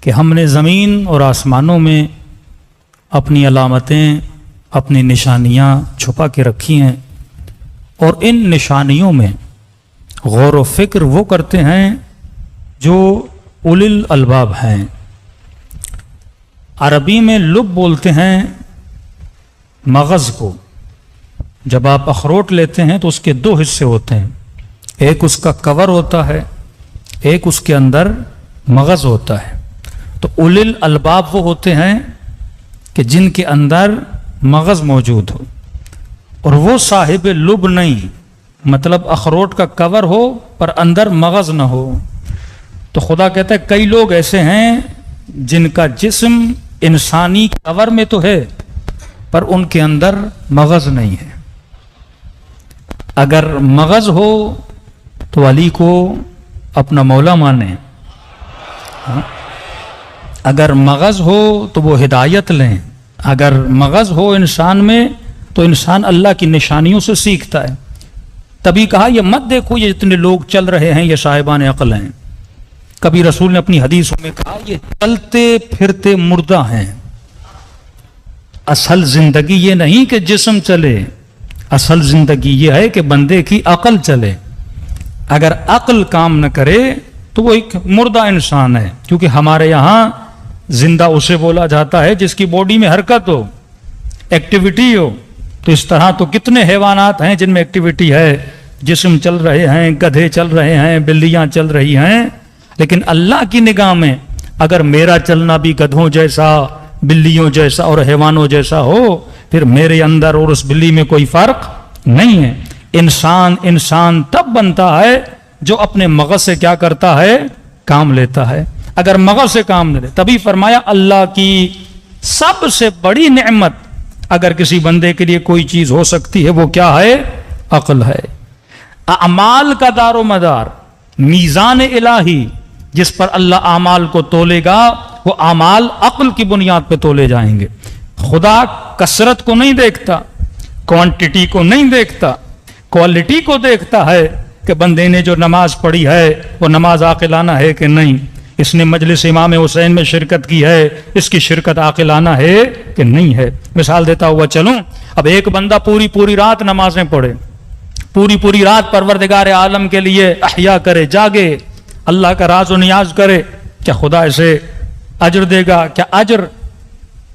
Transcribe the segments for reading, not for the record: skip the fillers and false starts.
کہ ہم نے زمین اور آسمانوں میں اپنی علامتیں، اپنی نشانیاں چھپا کے رکھی ہیں، اور ان نشانیوں میں غور و فکر وہ کرتے ہیں جو اولی الالباب ہیں۔ عربی میں لب بولتے ہیں مغز کو۔ جب آپ اخروٹ لیتے ہیں تو اس کے دو حصے ہوتے ہیں، ایک اس کا کور ہوتا ہے، ایک اس کے اندر مغز ہوتا ہے۔ تو اولی الالباب وہ ہوتے ہیں کہ جن کے اندر مغز موجود ہو، اور وہ صاحب لب نہیں، مطلب اخروٹ کا کور ہو پر اندر مغز نہ ہو۔ تو خدا کہتا ہے کئی لوگ ایسے ہیں جن کا جسم انسانی کور میں تو ہے پر ان کے اندر مغز نہیں ہے۔ اگر مغز ہو تو علی کو اپنا مولا مانیں، اگر مغز ہو تو وہ ہدایت لیں، اگر مغز ہو انسان میں تو انسان اللہ کی نشانیوں سے سیکھتا ہے۔ تبھی کہا یہ مت دیکھو یہ اتنے لوگ چل رہے ہیں یہ صاحبان عقل ہیں۔ کبھی رسول نے اپنی حدیثوں میں کہا یہ چلتے پھرتے مردہ ہیں، اصل زندگی یہ نہیں کہ جسم چلے، اصل زندگی یہ ہے کہ بندے کی عقل چلے۔ اگر عقل کام نہ کرے تو وہ ایک مردہ انسان ہے، کیونکہ ہمارے یہاں زندہ اسے بولا جاتا ہے جس کی باڈی میں حرکت ہو، ایکٹیویٹی ہو۔ تو اس طرح تو کتنے حیوانات ہیں جن میں ایکٹیویٹی ہے، جسم چل رہے ہیں، گدھے چل رہے ہیں، بلیاں چل رہی ہیں، لیکن اللہ کی نگاہ میں اگر میرا چلنا بھی گدھوں جیسا، بلیوں جیسا اور حیوانوں جیسا ہو، پھر میرے اندر اور اس بلی میں کوئی فرق نہیں ہے۔ انسان تب بنتا ہے جو اپنے مغز سے کیا کرتا ہے؟ کام لیتا ہے۔ اگر مغز سے کام نہ لے، تبھی فرمایا اللہ کی سب سے بڑی نعمت اگر کسی بندے کے لیے کوئی چیز ہو سکتی ہے وہ کیا ہے؟ عقل ہے۔ اعمال کا دار و مدار، میزان الہی جس پر اللہ اعمال کو تولے گا، وہ اعمال عقل کی بنیاد پہ تولے جائیں گے۔ خدا کثرت کو نہیں دیکھتا، کوانٹٹی کو نہیں دیکھتا، کوالٹی کو دیکھتا ہے کہ بندے نے جو نماز پڑھی ہے وہ نماز عاقلانہ ہے کہ نہیں، اس نے مجلس امام حسین میں شرکت کی ہے، اس کی شرکت عاقلانہ ہے کہ نہیں ہے۔ مثال دیتا ہوا چلوں، اب ایک بندہ پوری رات نمازیں پڑھے، پوری رات پروردگار عالم کے لیے احیا کرے، جاگے، اللہ کا راز و نیاز کرے، کیا خدا اسے اجر دے گا؟ کیا اجر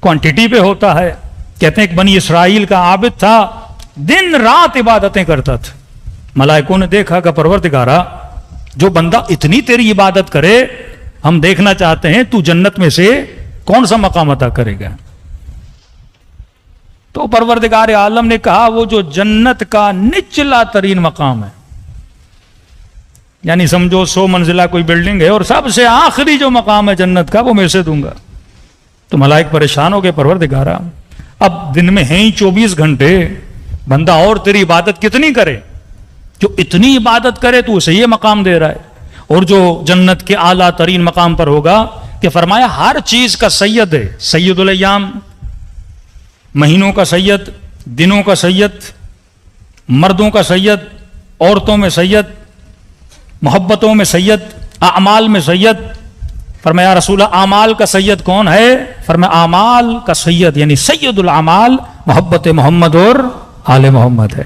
کوانٹٹی پہ ہوتا ہے؟ کہتے ہیں ایک بنی اسرائیل کا عابد تھا، دن رات عبادتیں کرتا تھا۔ ملائکوں نے دیکھا کہ پروردگارا جو بندہ اتنی تیری عبادت کرے، ہم دیکھنا چاہتے ہیں تو جنت میں سے کون سا مقام عطا کرے گا؟ تو پروردگار عالم نے کہا وہ جو جنت کا نچلا ترین مقام ہے، یعنی سمجھو 100 منزلہ کوئی بلڈنگ ہے اور سب سے آخری جو مقام ہے جنت کا وہ میں سے دوں گا۔ تو ملائک پریشان ہو گئے، پروردگارا اب دن میں ہیں ہی 24 گھنٹے، بندہ اور تیری عبادت کتنی کرے؟ جو اتنی عبادت کرے تو اسے یہ مقام دے رہا ہے، اور جو جنت کے اعلیٰ ترین مقام پر ہوگا کہ فرمایا ہر چیز کا سید ہے، سید الایام، مہینوں کا سید، دنوں کا سید، مردوں کا سید، عورتوں میں سید، محبتوں میں سید، اعمال میں سید۔ فرمایا رسول اللہ اعمال کا سید کون ہے؟ فرمایا اعمال کا سید یعنی سید الاعمال محبت محمد اور آل محمد ہے۔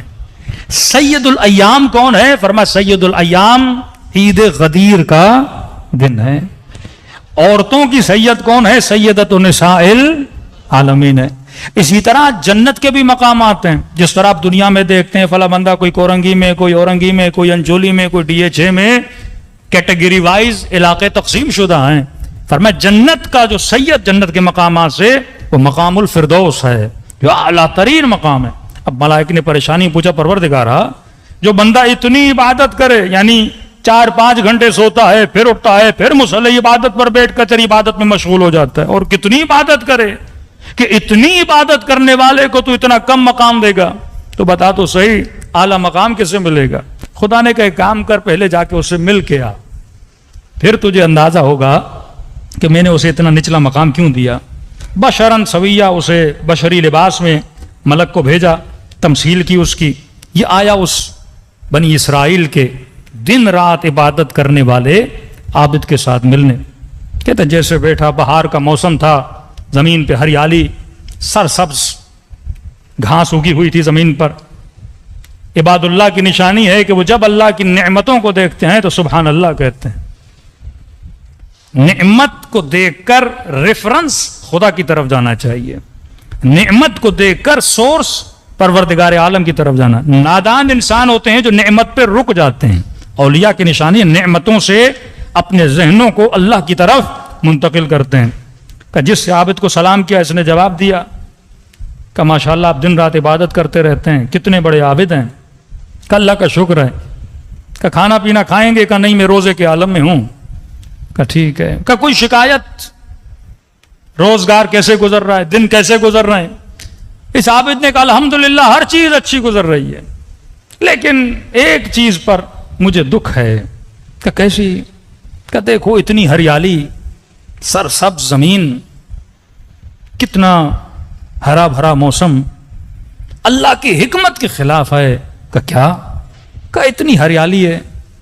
سید الایام کون ہے؟ فرمایا سید الایام عید غدیر کا دن ہے۔ عورتوں کی سید کون ہے؟ سیدۃ نساء العالمین ہے۔ اسی طرح جنت کے بھی مقامات ہیں، جس طرح آپ دنیا میں دیکھتے ہیں فلاں بندہ کوئی کورنگی میں، کوئی اورنگی میں، کوئی انجولی میں، کوئی DH میں، کیٹیگری وائز علاقے تقسیم شدہ ہیں۔ فرمایا جنت کا جو سید جنت کے مقامات سے وہ مقام الفردوس ہے جو اعلیٰ ترین مقام ہے۔ اب ملائک نے پریشانی پوچھا پروردگارا جو بندہ اتنی عبادت کرے، یعنی 4-5 گھنٹے سوتا ہے، پھر اٹھتا ہے، پھر مصلی عبادت پر بیٹھ کر تیری عبادت میں مشغول ہو جاتا ہے، اور کتنی عبادت کرے کہ اتنی عبادت کرنے والے کو تو اتنا کم مقام دے گا؟ تو بتا تو صحیح اعلیٰ مقام کس سے ملے گا؟ خدا نے کہا کام کر، پہلے جا کے اس سے مل کے آ، پھر تجھے اندازہ ہوگا کہ میں نے اسے اتنا نچلا مقام کیوں دیا۔ بشراً سویہ، اسے بشری لباس میں ملک کو بھیجا، تمثیل کی اس کی، یہ آیا اس بنی اسرائیل کے دن رات عبادت کرنے والے عابد کے ساتھ ملنے۔ کہتے جیسے بیٹھا، بہار کا موسم تھا، زمین پہ ہریالی، سرسبز گھاس اگی ہوئی تھی زمین پر. عباد اللہ کی نشانی ہے کہ وہ جب اللہ کی نعمتوں کو دیکھتے ہیں تو سبحان اللہ کہتے ہیں. نعمت کو دیکھ کر ریفرنس خدا کی طرف جانا چاہیے، نعمت کو دیکھ کر سورس پروردگار عالم کی طرف جانا. نادان انسان ہوتے ہیں جو نعمت پہ رک جاتے ہیں. اولیاء کی نشانی نعمتوں سے اپنے ذہنوں کو اللہ کی طرف منتقل کرتے ہیں. کہ جس عابد کو سلام کیا اس نے جواب دیا کہ ماشاءاللہ آپ دن رات عبادت کرتے رہتے ہیں، کتنے بڑے عابد ہیں. کہ اللہ کا شکر ہے. کہ کھانا پینا کھائیں گے؟ کہ نہیں میں روزے کے عالم میں ہوں. کہ ٹھیک ہے. کہ کوئی شکایت؟ روزگار کیسے گزر رہا ہے، دن کیسے گزر رہے ہیں؟ اس عابد نے کہا الحمدللہ ہر چیز اچھی گزر رہی ہے، لیکن ایک چیز پر مجھے دکھ ہے. کہ کیسی؟ کہ دیکھو اتنی ہریالی، سرسبز زمین، کتنا ہرا بھرا موسم، اللہ کی حکمت کے خلاف ہے. کہ کیا؟ کہ اتنی ہریالی ہے،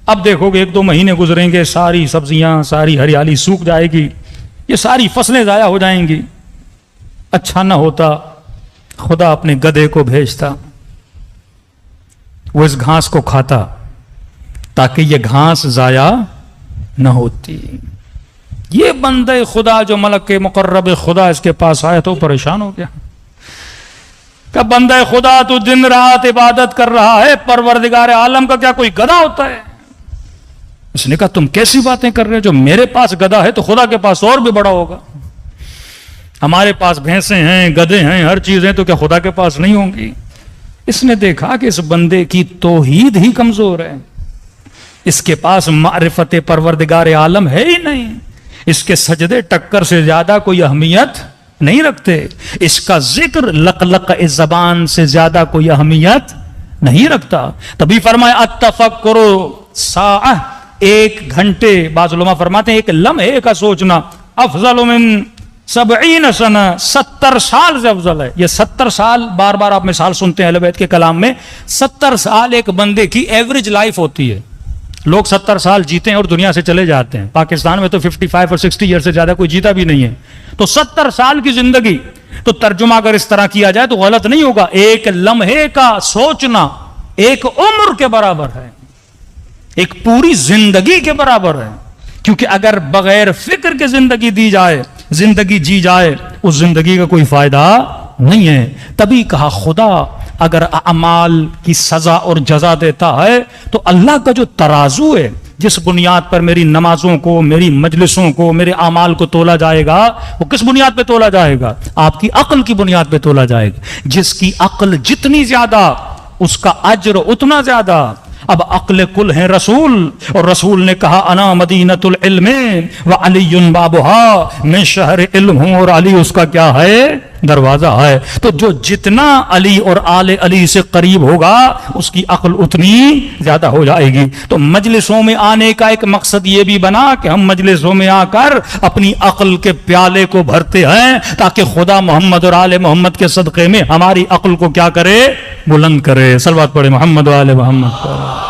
اب دیکھو گے 1-2 مہینے گزریں گے، ساری سبزیاں، ساری ہریالی سوکھ جائے گی، یہ ساری فصلیں ضائع ہو جائیں گی. اچھا نہ ہوتا خدا اپنے گدھے کو بھیجتا، وہ اس گھاس کو کھاتا تاکہ یہ گھاس ضائع نہ ہوتی. یہ بندے خدا جو ملک مقرب خدا اس کے پاس آیا تو پریشان ہو گیا. کہ بندہ خدا تو دن رات عبادت کر رہا ہے، پروردگار عالم کا کیا کوئی گدھا ہوتا ہے؟ اس نے کہا تم کیسی باتیں کر رہے ہو، جو میرے پاس گدھا ہے تو خدا کے پاس اور بھی بڑا ہوگا. ہمارے پاس بھینسیں ہیں، گدھے ہیں، ہر چیز ہیں، تو کیا خدا کے پاس نہیں ہوں گی؟ اس نے دیکھا کہ اس بندے کی توحید ہی کمزور ہے، اس کے پاس معرفت پروردگار عالم ہے ہی نہیں، اس کے سجدے ٹکر سے زیادہ کوئی اہمیت نہیں رکھتے، اس کا ذکر لقلق زبان سے زیادہ کوئی اہمیت نہیں رکھتا. تبھی فرمایا التفکر ساعہ، 1 گھنٹے، بعض علماء فرماتے ہیں 1 لمحے کا سوچنا افضل من 70 سنہ، 70 سال سے افضل ہے. یہ 70 سال بار بار آپ مثال سنتے ہیں اہل بیت کے کلام میں. 70 سال ایک بندے کی ایوریج لائف ہوتی ہے. لوگ 70 سال جیتے ہیں اور دنیا سے چلے جاتے ہیں. پاکستان میں تو 55 اور 60 ایئر سے زیادہ کوئی جیتا بھی نہیں ہے. تو 70 سال کی زندگی، تو ترجمہ اگر اس طرح کیا جائے تو غلط نہیں ہوگا. 1 لمحے کا سوچنا 1 عمر کے برابر ہے، ایک پوری زندگی کے برابر ہے. کیونکہ اگر بغیر فکر کے زندگی دی جائے، زندگی جی جائے، اس زندگی کا کوئی فائدہ نہیں ہے. تبھی کہا خدا اگر اعمال کی سزا اور جزا دیتا ہے تو اللہ کا جو ترازو ہے، جس بنیاد پر میری نمازوں کو، میری مجلسوں کو، میرے اعمال کو تولا جائے گا، وہ کس بنیاد پہ تولا جائے گا؟ آپ کی عقل کی بنیاد پہ تولا جائے گا. جس کی عقل جتنی زیادہ اس کا اجر اتنا زیادہ. اب عقل کل ہیں رسول، اور رسول نے کہا انا مدینۃ العلم وعلی بابها، میں شہر علم ہوں اور علی اس کا کیا ہے؟ دروازہ ہے. تو جو جتنا علی اور آل علی سے قریب ہوگا اس کی عقل اتنی زیادہ ہو جائے گی. تو مجلسوں میں آنے کا ایک مقصد یہ بھی بنا کہ ہم مجلسوں میں آ کر اپنی عقل کے پیالے کو بھرتے ہیں تاکہ خدا محمد اور آل محمد کے صدقے میں ہماری عقل کو کیا کرے؟ بلند کرے. صلوات پڑھے محمد و آل محمد.